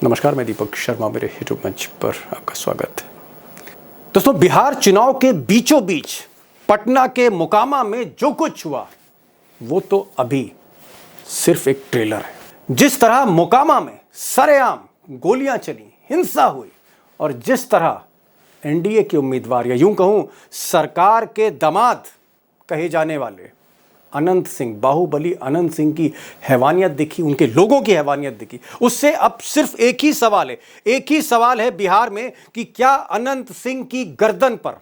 नमस्कार, मैं दीपक शर्मा, मेरे यूट्यूब मंच पर आपका स्वागत है। दोस्तों, बिहार चुनाव के बीचों बीच पटना के मोकामा में जो कुछ हुआ वो तो अभी सिर्फ एक ट्रेलर है। जिस तरह मोकामा में सरेआम गोलियां चली, हिंसा हुई और जिस तरह एनडीए के उम्मीदवार या यूं कहूं सरकार के दामाद कहे जाने वाले अनंत सिंह, बाहुबली अनंत सिंह की हैवानियत दिखी, उनके लोगों की हैवानियत दिखी, उससे अब सिर्फ एक ही सवाल है बिहार में कि क्या अनंत सिंह की गर्दन पर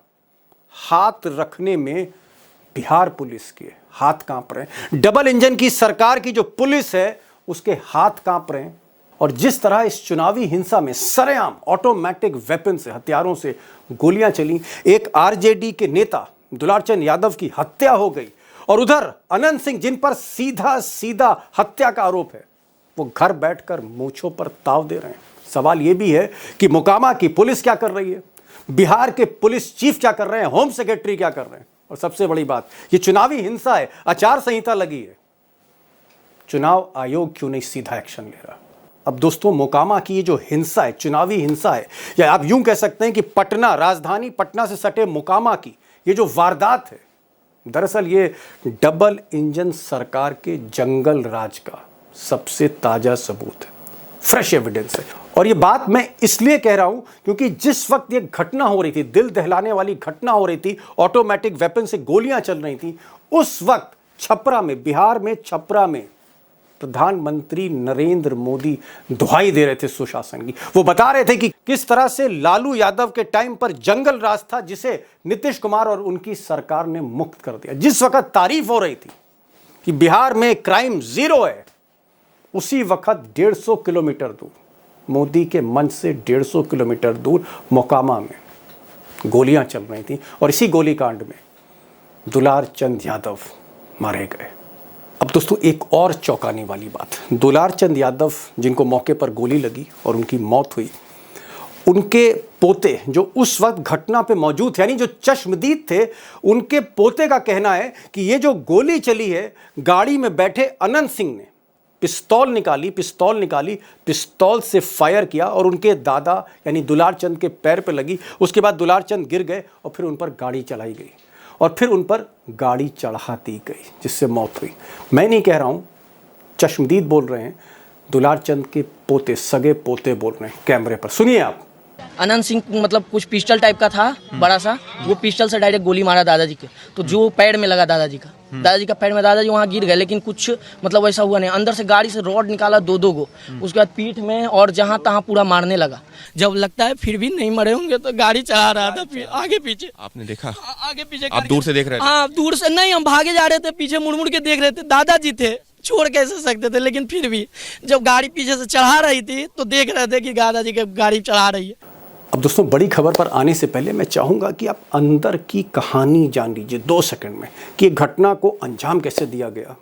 हाथ रखने में बिहार पुलिस के हाथ कांप रहे हैं। डबल इंजन की सरकार की जो पुलिस है उसके हाथ कांप रहे हैं। और जिस तरह इस चुनावी हिंसा में सरेआम ऑटोमेटिक वेपन से, हथियारों से गोलियां चली, एक आरजेडी के नेता दुलारचंद यादव की हत्या हो गई और उधर अनंत सिंह, जिन पर सीधा हत्या का आरोप है, वो घर बैठकर मूंछों पर ताव दे रहे हैं। सवाल यह भी है कि मोकामा की पुलिस क्या कर रही है, बिहार के पुलिस चीफ क्या कर रहे हैं, होम सेक्रेटरी क्या कर रहे हैं, और सबसे बड़ी बात, ये चुनावी हिंसा है, आचार संहिता लगी है, चुनाव आयोग क्यों नहीं सीधा एक्शन ले रहा। अब दोस्तों, मोकामा की ये जो हिंसा है, चुनावी हिंसा है, या आप यूं कह सकते हैं कि पटना, राजधानी पटना से सटे मोकामा की ये जो वारदात है, दरअसल ये डबल इंजन सरकार के जंगल राज का सबसे ताजा सबूत है, फ्रेश एविडेंस है। और ये बात मैं इसलिए कह रहा हूं क्योंकि जिस वक्त ये घटना हो रही थी, दिल दहलाने वाली घटना हो रही थी, ऑटोमेटिक वेपन से गोलियां चल रही थी, उस वक्त छपरा में, बिहार में छपरा में प्रधानमंत्री नरेंद्र मोदी दुहाई दे रहे थे सुशासन की। वो बता रहे थे कि किस तरह से लालू यादव के टाइम पर जंगल राज था जिसे नीतीश कुमार और उनकी सरकार ने मुक्त कर दिया। जिस वक्त तारीफ हो रही थी कि बिहार में क्राइम जीरो है, उसी वक्त 150 किलोमीटर दूर, मोदी के मंच से 150 किलोमीटर दूर मोकामा में गोलियां चल रही थी और इसी गोलीकांड में दुलारचंद यादव मारे गए। अब दोस्तों, एक और चौंकाने वाली बात, दुलारचंद यादव जिनको मौके पर गोली लगी और उनकी मौत हुई, उनके पोते जो उस वक्त घटना पे मौजूद थे, यानी जो चश्मदीद थे, उनके पोते का कहना है कि ये जो गोली चली है, गाड़ी में बैठे अनंत सिंह ने पिस्तौल निकाली, पिस्तौल से फायर किया और उनके दादा यानी दुलारचंद के पैर पे लगी। उसके बाद दुलारचंद गिर गए और फिर उन पर गाड़ी चलाई गई और फिर उन पर गाड़ी चढ़ा दी गई, जिससे मौत हुई। मैं नहीं कह रहा हूं, चश्मदीद बोल रहे हैं, दुलारचंद के पोते, सगे पोते बोल रहे हैं कैमरे पर। सुनिए आप। अनंत सिंह मतलब कुछ पिस्टल टाइप का था, बड़ा सा, वो पिस्टल से डायरेक्ट गोली मारा दादाजी के, तो जो पैर में लगा दादाजी का पैर में, दादाजी वहाँ गिर गए, लेकिन कुछ मतलब वैसा हुआ नहीं। अंदर से गाड़ी से रॉड निकाला दो गो, उसके बाद पीठ में और जहाँ तहाँ पूरा मारने लगा। जब लगता है फिर भी नहीं मरे होंगे तो गाड़ी चला रहा था, फिर आगे पीछे आपने देखा, आगे पीछे आप दूर से देख रहे थे? हाँ, दूर से नहीं, हम भागे जा रहे थे, पीछे मुड़ के देख रहे थे। दादाजी थे, छोड़ कैसे सकते थे, लेकिन फिर भी जब गाड़ी पीछे से चढ़ा रही थी तो देख रहे थे कि दादाजी की गाड़ी चढ़ा रही है। अब दोस्तों, बड़ी खबर पर आने से पहले मैं चाहूँगा कि आप अंदर की कहानी जान लीजिए 2 सेकंड में कि घटना को अंजाम कैसे दिया गया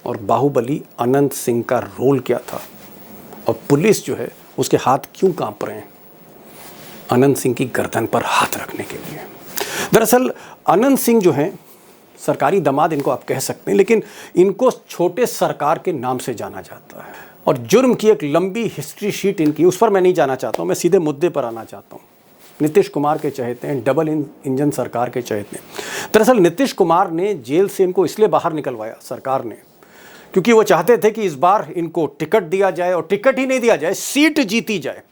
और बाहुबली अनंत सिंह का रोल क्या था और पुलिस जो है उसके हाथ क्यों कांप रहे हैं अनंत सिंह की गर्दन पर हाथ रखने के लिए। दरअसल अनंत सिंह जो हैं, सरकारी दामाद इनको आप कह सकते हैं, लेकिन इनको छोटे सरकार के नाम से जाना जाता है और जुर्म की एक लंबी हिस्ट्री शीट इनकी, उस पर मैं नहीं जाना चाहता हूँ, मैं सीधे मुद्दे पर आना चाहता हूँ। नीतीश कुमार के चहेते हैं, डबल इंजन सरकार के चहेते हैं। दरअसल नीतीश कुमार ने जेल से इनको इसलिए बाहर निकलवाया सरकार ने, क्योंकि वो चाहते थे कि इस बार इनको टिकट दिया जाए, और टिकट ही नहीं दिया जाए, सीट जीती जाए,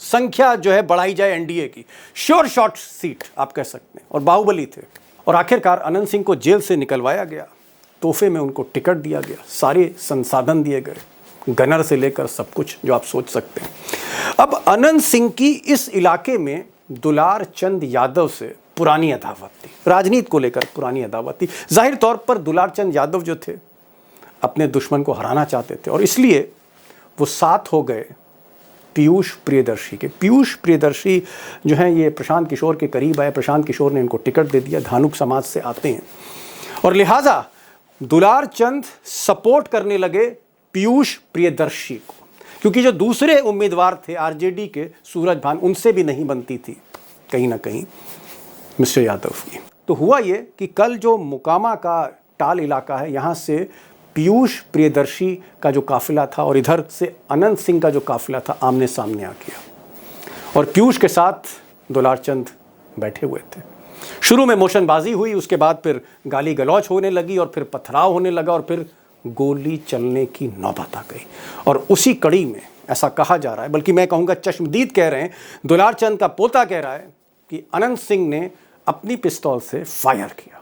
संख्या जो है बढ़ाई जाए एनडीए की, श्योर शॉट सीट आप कह सकते हैं, और बाहुबली थे। और आखिरकार अनंत सिंह को जेल से निकलवाया गया, तोहफे में उनको टिकट दिया गया, सारे संसाधन दिए गए, गनर से लेकर सब कुछ जो आप सोच सकते हैं। अब अनंत सिंह की इस इलाके में दुलारचंद यादव से पुरानी अदावत थी, राजनीति को लेकर पुरानी अदावत थी। जाहिर तौर पर दुलारचंद यादव जो थे अपने दुश्मन को हराना चाहते थे और इसलिए वो साथ हो गए पीयूष प्रियदर्शी के। पीयूष प्रियदर्शी जो हैं ये प्रशांत किशोर के करीब आए, प्रशांत किशोर ने इनको टिकट दे दिया, धानुक समाज से आते हैं और लिहाजा दुलारचंद सपोर्ट करने लगे पीयूष प्रियदर्शी को, क्योंकि जो दूसरे उम्मीदवार थे आरजेडी के सूरजभान, उनसे भी नहीं बनती थी कहीं ना कहीं मिस्टर यादव की। तो हुआ ये कि कल जो मोकामा का टाल इलाका है, यहाँ से पीयूष प्रियदर्शी का जो काफिला था और इधर से अनंत सिंह का जो काफिला था आमने सामने आ गया और पीयूष के साथ दुलारचंद बैठे हुए थे। शुरू में मोशनबाजी हुई, उसके बाद फिर गाली गलौज होने लगी और फिर पथराव होने लगा और फिर गोली चलने की नौबत आ गई। और उसी कड़ी में ऐसा कहा जा रहा है, बल्कि मैं कहूँगा चश्मदीद कह रहे हैं, दुलारचंद का पोता कह रहा है कि अनंत सिंह ने अपनी पिस्तौल से फायर किया।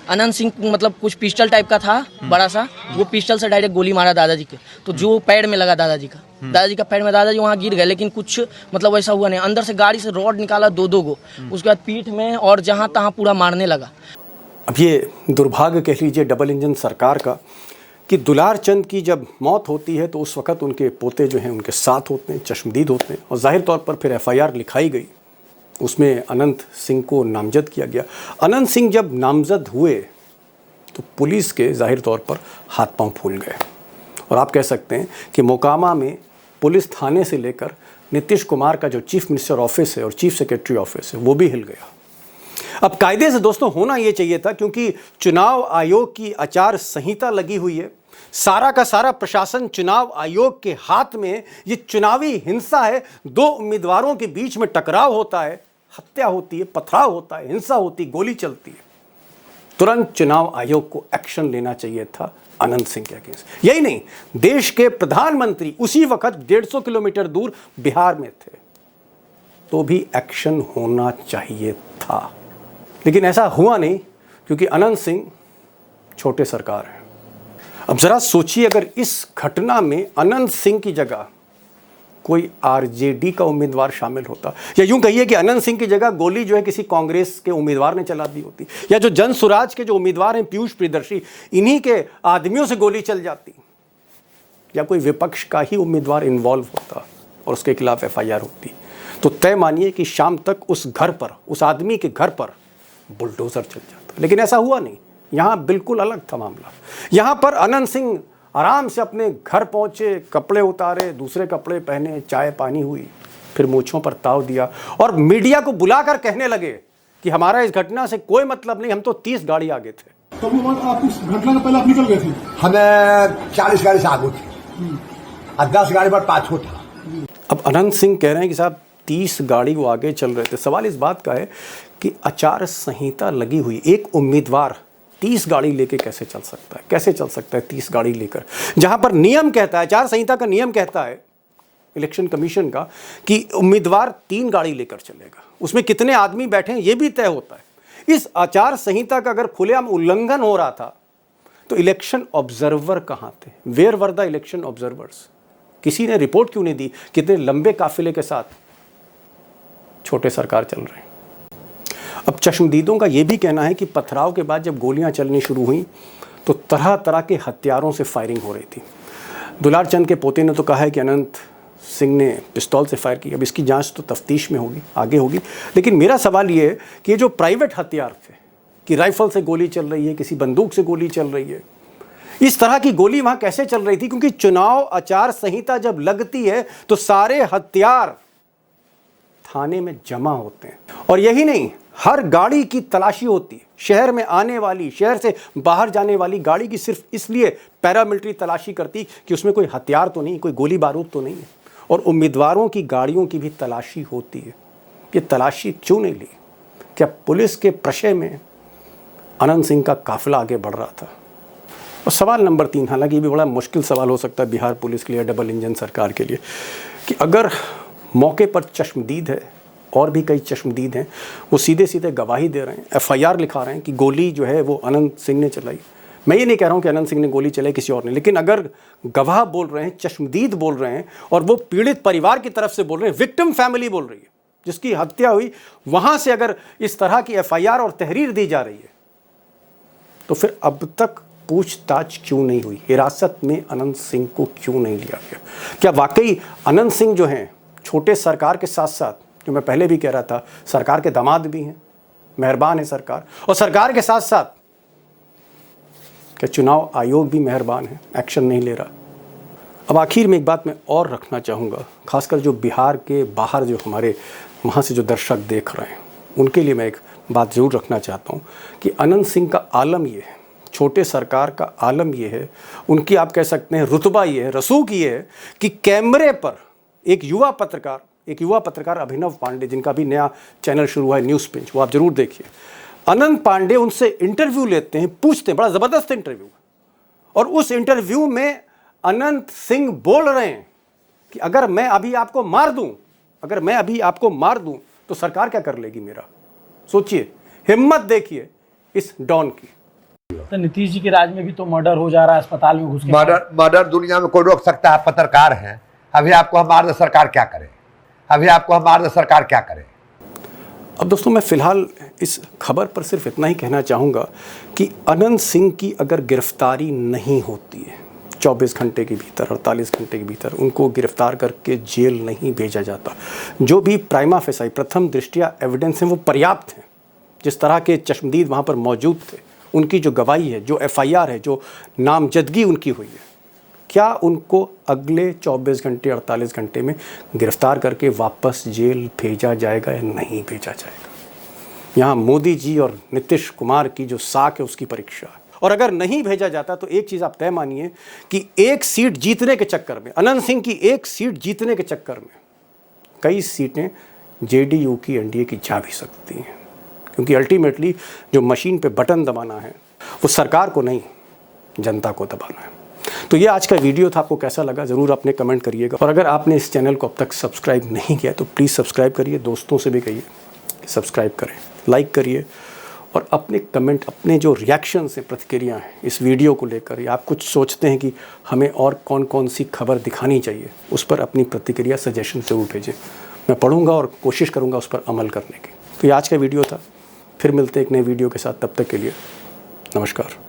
अनंत सिंह मतलब कुछ पिस्टल टाइप का था बड़ा सा, वो पिस्टल से डायरेक्ट गोली मारा दादाजी के, तो जो पैर में लगा दादाजी का पैर में, दादाजी वहाँ गिर गए, लेकिन कुछ मतलब वैसा हुआ नहीं। अंदर से गाड़ी से रॉड निकाला दो गो, उसके बाद पीठ में और जहाँ तहाँ पूरा मारने लगा। अब ये दुर्भाग्य कह लीजिए डबल इंजन सरकार का कि दुलारचंद की जब मौत होती है तो उस वक्त उनके पोते जो हैं उनके साथ होते हैं, चश्मदीद होते हैं, और जाहिर तौर पर फिर FIR लिखाई गई, उसमें अनंत सिंह को नामजद किया गया। अनंत सिंह जब नामजद हुए तो पुलिस के जाहिर तौर पर हाथ पांव फूल गए और आप कह सकते हैं कि मोकामा में पुलिस थाने से लेकर नीतीश कुमार का जो चीफ मिनिस्टर ऑफिस है और चीफ सेक्रेटरी ऑफिस है वो भी हिल गया। अब कायदे से दोस्तों होना ये चाहिए था, क्योंकि चुनाव आयोग की आचार संहिता लगी हुई है, सारा का सारा प्रशासन चुनाव आयोग के हाथ में। ये चुनावी हिंसा है, दो उम्मीदवारों के बीच में टकराव होता है, हत्या होती है, पथराव होता है, हिंसा होती है, गोली चलती है। तुरंत चुनाव आयोग को एक्शन लेना चाहिए था अनंत सिंह के अगेंस्ट। यही नहीं, देश के प्रधानमंत्री उसी वक्त 150 किलोमीटर दूर बिहार में थे, तो भी एक्शन होना चाहिए था, लेकिन ऐसा हुआ नहीं, क्योंकि अनंत सिंह छोटे सरकार है। अब जरा सोचिए, अगर इस घटना में अनंत सिंह की जगह कोई RJD का उम्मीदवार शामिल होता, या यूं कहिए कि अनंत सिंह की जगह गोली जो है किसी कांग्रेस के उम्मीदवार ने चला दी होती, या जो जन स्वराज के जो उम्मीदवार हैं पीयूष प्रियदर्शी, इन्हीं के आदमियों से गोली चल जाती, या कोई विपक्ष का ही उम्मीदवार इन्वॉल्व होता और उसके खिलाफ FIR होती, तो तय मानिए कि शाम तक उस घर पर, उस आदमी के घर पर बुलडोजर चल जाता। लेकिन ऐसा हुआ नहीं, यहाँ बिल्कुल अलग था मामला। यहाँ पर अनंत सिंह आराम से अपने घर पहुंचे, कपड़े उतारे, दूसरे कपड़े पहने, चाय पानी हुई, फिर मूंछों पर ताव दिया और मीडिया को बुलाकर कहने लगे कि हमारा इस घटना से कोई मतलब नहीं, हम तो 30 गाड़ी आगे थे। तो वो आप इस घटना से पहले आप निकल गए थे? हमें 40 गाड़ी से आगे थी और 10 गाड़ी पर पाछू था। अब अनंत सिंह कह रहे हैं कि साहब 30 गाड़ी वो आगे चल रहे थे। सवाल इस बात का है कि आचार संहिता लगी हुई, एक उम्मीदवार 30 गाड़ी लेके कैसे चल सकता है? कैसे चल सकता है 30 गाड़ी लेकर, जहां पर नियम कहता है, आचार संहिता का नियम कहता है इलेक्शन कमीशन का कि उम्मीदवार 3 गाड़ी लेकर चलेगा, उसमें कितने आदमी बैठे हैं ये भी तय होता है। इस आचार संहिता का अगर खुलेआम उल्लंघन हो रहा था तो इलेक्शन ऑब्जर्वर कहां थे? Where were the election observers? किसी ने रिपोर्ट क्यों नहीं दी? कितने लंबे काफिले के साथ छोटे सरकार चल रहे हैं। अब चश्मदीदों का यह भी कहना है कि पथराव के बाद जब गोलियां चलनी शुरू हुई तो तरह तरह के हथियारों से फायरिंग हो रही थी। दुलारचंद के पोते ने तो कहा है कि अनंत सिंह ने पिस्तौल से फायर की। अब इसकी जांच तो तफ्तीश में होगी, आगे होगी, लेकिन मेरा सवाल ये है कि ये जो प्राइवेट हथियार थे, कि राइफल से गोली चल रही है, किसी बंदूक से गोली चल रही है, इस तरह की गोली वहां कैसे चल रही थी? क्योंकि चुनाव आचार संहिता जब लगती है तो सारे हथियार थाने में जमा होते हैं, और यही नहीं, हर गाड़ी की तलाशी होती है। शहर में आने वाली, शहर से बाहर जाने वाली गाड़ी की सिर्फ इसलिए पैरामिलिट्री तलाशी करती कि उसमें कोई हथियार तो नहीं, कोई गोली बारूद तो नहीं है। और उम्मीदवारों की गाड़ियों की भी तलाशी होती है। ये तलाशी क्यों नहीं ली? क्या पुलिस के प्रशय में अनंत सिंह का काफिला आगे बढ़ रहा था? और सवाल नंबर 3, हालांकि ये भी बड़ा मुश्किल सवाल हो सकता है बिहार पुलिस के लिए, डबल इंजन सरकार के लिए, कि अगर मौके पर चश्मदीद है और भी कई चश्मदीद हैं, वो सीधे सीधे गवाही दे रहे हैं, FIR लिखा रहे हैं कि गोली जो है वो अनंत सिंह ने चलाई। मैं ये नहीं कह रहा हूँ कि अनंत सिंह ने गोली चलाई, किसी और ने, लेकिन अगर गवाह बोल रहे हैं, चश्मदीद बोल रहे हैं, और वो पीड़ित परिवार की तरफ से बोल रहे हैं, विक्टिम फैमिली बोल रही है जिसकी हत्या हुई, वहाँ से अगर इस तरह की FIR और तहरीर दी जा रही है, तो फिर अब तक पूछताछ क्यों नहीं हुई? हिरासत में अनंत सिंह को क्यों नहीं लिया गया? क्या वाकई अनंत सिंह जो हैं छोटे सरकार के साथ साथ, जो मैं पहले भी कह रहा था, सरकार के दामाद भी हैं, मेहरबान है सरकार, और सरकार के साथ साथ क्या चुनाव आयोग भी मेहरबान है, एक्शन नहीं ले रहा? अब आखिर में एक बात मैं और रखना चाहूँगा, खासकर जो बिहार के बाहर जो हमारे वहाँ से जो दर्शक देख रहे हैं, उनके लिए मैं एक बात ज़रूर रखना चाहता हूँ कि अनंत सिंह का आलम ये है, छोटे सरकार का आलम ये है, उनकी आप कह सकते हैं रुतबा ये है, रसूख ये है कि कैमरे पर एक युवा पत्रकार अभिनव पांडे, जिनका भी नया चैनल शुरू हुआ है न्यूज़ पिंच, वो आप जरूर देखिए। अनंत पांडे उनसे इंटरव्यू लेते हैं, पूछते हैं, बड़ा ज़बरदस्त इंटरव्यू, और उस इंटरव्यू में अनंत सिंह बोल रहे हैं कि अगर मैं अभी आपको मार दूं तो सरकार क्या कर लेगी मेरा। सोचिए, हिम्मत देखिए इस डॉन की। तो नीतीश जी के राज में भी तो मर्डर हो जा रहा है, अस्पताल में घुस के। मर्डर दुनिया में कोई रोक सकता है? पत्रकार हैं, अभी आपको हम मार दे, सरकार क्या करे? अब दोस्तों, मैं फिलहाल इस खबर पर सिर्फ इतना ही कहना चाहूँगा कि अनंत सिंह की अगर गिरफ्तारी नहीं होती है 24 घंटे के भीतर, 48 घंटे के भीतर, उनको गिरफ्तार करके जेल नहीं भेजा जाता, जो भी प्राइमा फेसाई प्रथम दृष्टिया एविडेंस हैं वो पर्याप्त हैं। जिस तरह के चश्मदीद वहाँ पर मौजूद थे, उनकी जो गवाही है, जो FIR है, जो नामजदगी उनकी हुई है, क्या उनको अगले 24 घंटे 48 घंटे में गिरफ्तार करके वापस जेल भेजा जाएगा या नहीं भेजा जाएगा? यहाँ मोदी जी और नीतीश कुमार की जो साख है उसकी परीक्षा है। और अगर नहीं भेजा जाता तो एक चीज़ आप तय मानिए कि एक सीट जीतने के चक्कर में, अनंत सिंह की एक सीट जीतने के चक्कर में कई सीटें JDU की, NDA की जा भी सकती हैं, क्योंकि अल्टीमेटली जो मशीन पे बटन दबाना है वो सरकार को नहीं, जनता को दबाना है। तो ये आज का वीडियो था, आपको कैसा लगा ज़रूर अपने कमेंट करिएगा। और अगर आपने इस चैनल को अब तक सब्सक्राइब नहीं किया तो प्लीज़ सब्सक्राइब करिए, दोस्तों से भी कहिए कि सब्सक्राइब करें, लाइक करिए, और अपने कमेंट, अपने जो रिएक्शन हैं, प्रतिक्रिया हैं इस वीडियो को लेकर, या आप कुछ सोचते हैं कि हमें और कौन कौन सी खबर दिखानी चाहिए, उस पर अपनी प्रतिक्रिया, सजेशन ज़रूर भेजें। मैं पढ़ूंगा और कोशिश करूंगा उस पर अमल करने की। तो ये आज का वीडियो था, फिर मिलते हैं एक नए वीडियो के साथ, तब तक के लिए नमस्कार।